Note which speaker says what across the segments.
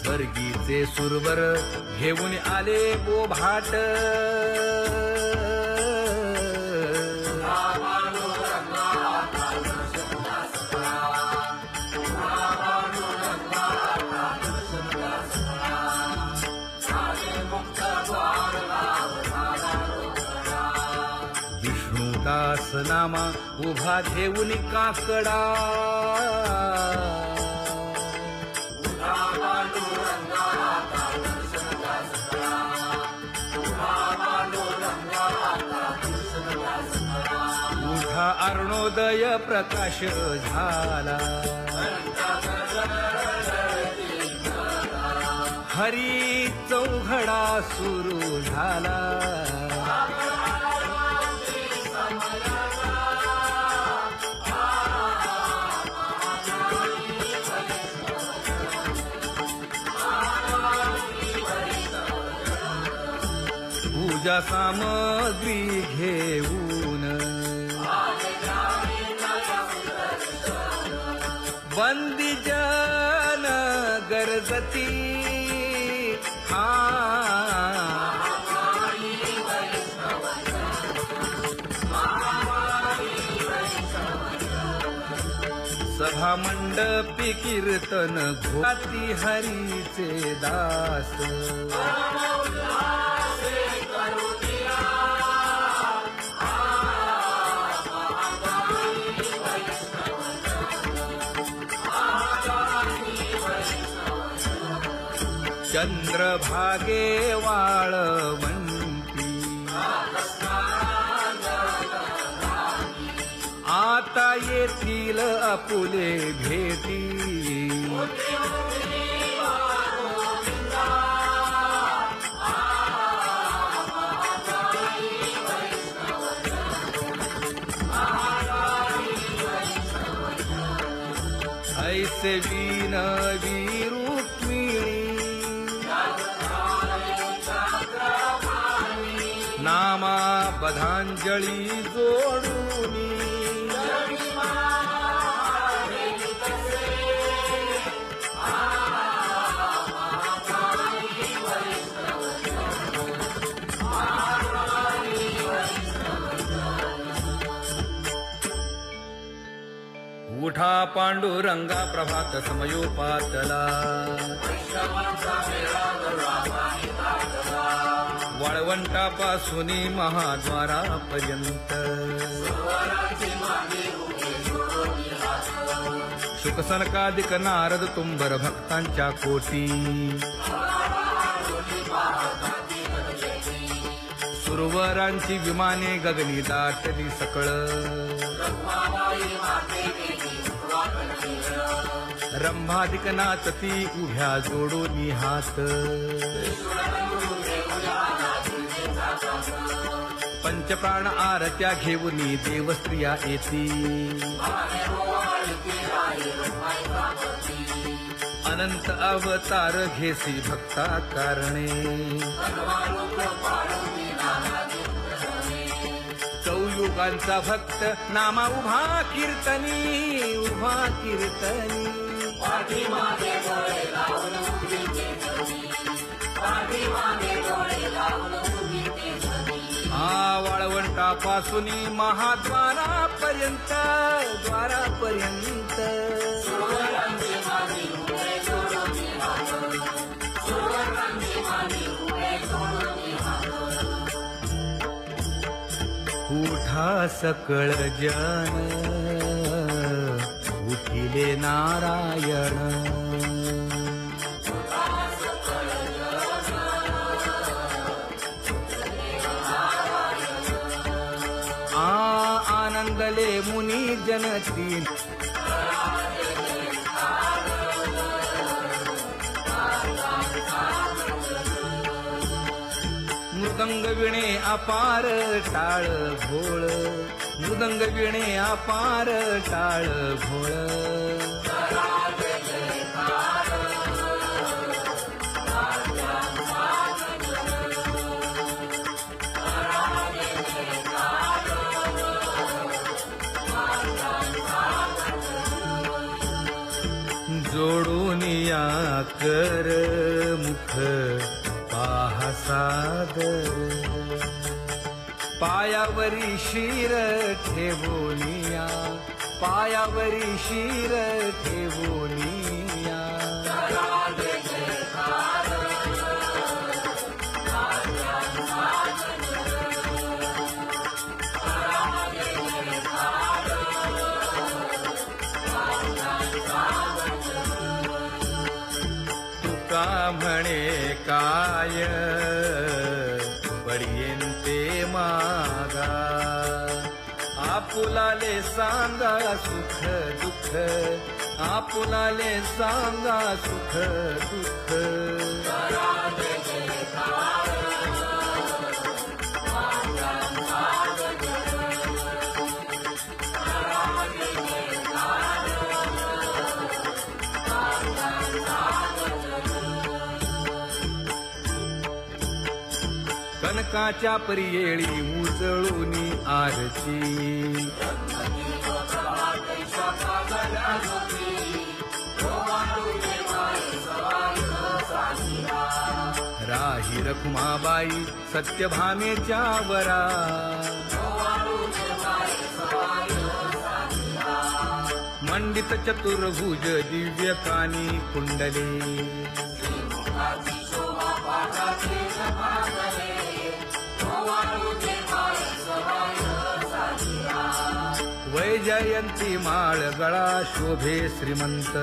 Speaker 1: स्वर्गीचे सुरवर घेऊन आले बोभाट, विष्णुदास नामा उभा घेऊन काकडा, उठा अरुणोदय प्रकाश झाला, हरी चौघडा सुरू झाला, पूजा सामग्री घेऊन बंदी जन गरजती, सभा मंडपी कीर्तन घोती हरीचे दास, चंद्रभागे वाळवंती, आता येथील आपुले भेटी, ऐसे विनवी रुक्मिणी, नामा बधांजळी जोडूनी, उठा पांडुरंगा प्रभात समयोपातला, वाळवंटापासून महाद्वारापर्यंत, शुकसनकादिक नारद तुंबर भक्तांच्या कोटी, सुरवरांची विमाने गगनी दाटली सकळ, रंभादिक नाचती उभ्या जोडून हात, पंचप्राण आरत्या घेऊन देवस्त्रिया येती, अनंत अवतार घेसी भक्ता कारणे, चौयुगांचा भक्त नामा उभा कीर्तनी, उभा कीर्तनी, वाळवंटापासून महाद्वारापर्यंत, द्वारापर्यंत, उठा सकळ जन उठिले नारायण, आनंदले मुनी जनती, मृदंग विणे अपार टाळ भोळ, मृदंग विणे अपार टाळ भोळ, कर मुख पाहा सादर पायावरी शिर ठेवोनिया पायावरी शिर ठेवोनिया तुका म्हणे काय पडियेन ते मागा आपुलाले सांगा सुख दुःख आपुलाले सांगा सुख दुःख कनकाच्या परियेळी उजळूनी आरती राही रखुमाबाई सत्यभामेच्या वरा मंडित चतुर्भुज दिव्य कानी कुंडले वैजयंती माळ गळा शोभे श्रीमंत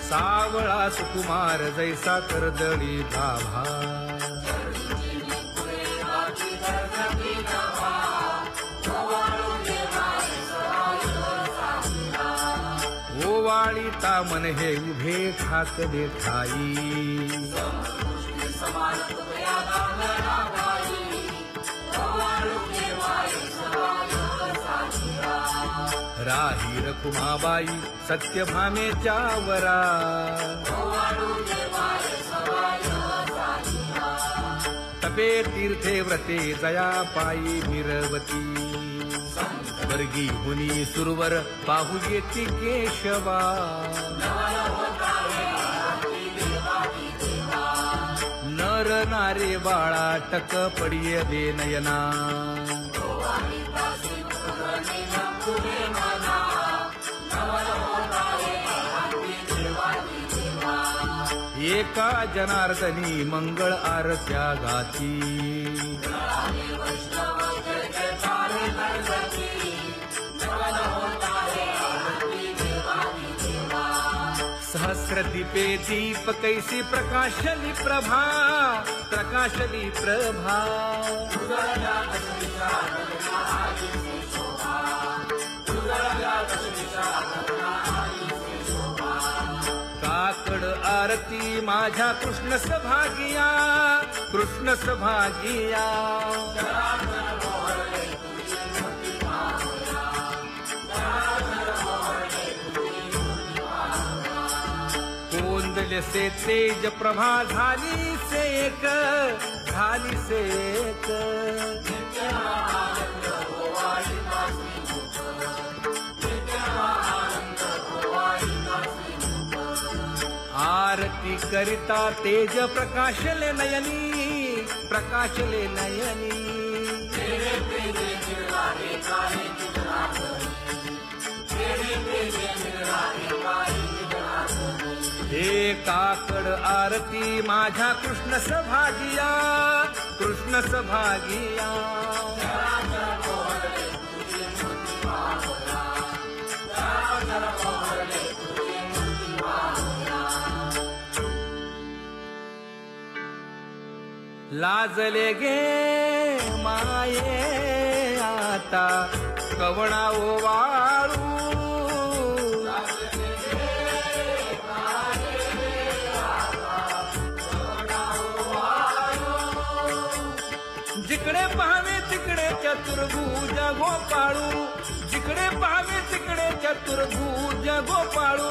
Speaker 1: सावळा सुकुमार जैसा कर्दळी गाभा ओवाळी तामन हे उभे ठाकले ठाई राही रखुमाबाई सत्यभामेच्या वरा तपे तीर्थे व्रते जया पायी निरवती वर्गी हुनी सुरवर पाहू येती केशवा नर नारे बाळा टक पडिये दे नयना एका जनार्दनी मंगळ आरत्या गाती सहस्र दीपे दीप कैसी प्रकाशली प्रभा प्रकाशली प्रभा काकड आरती माझ्या कृष्ण सभागिया कृष्ण सभागिया कोंदले से तेज प्रभा झाली से एक झाली से एक आरती करिता तेज प्रकाशले नयनी प्रकाशले नयनी हे काकड आरती माझ्या कृष्ण सभागिया कृष्ण सभागिया लाजले गे माये आता कवणा ओवाळू जिकडे पाहावे तिकडे चतुर्भुज गोपाळू जिकडे पाहावे तिकडे चतुर्भुज गोपाळू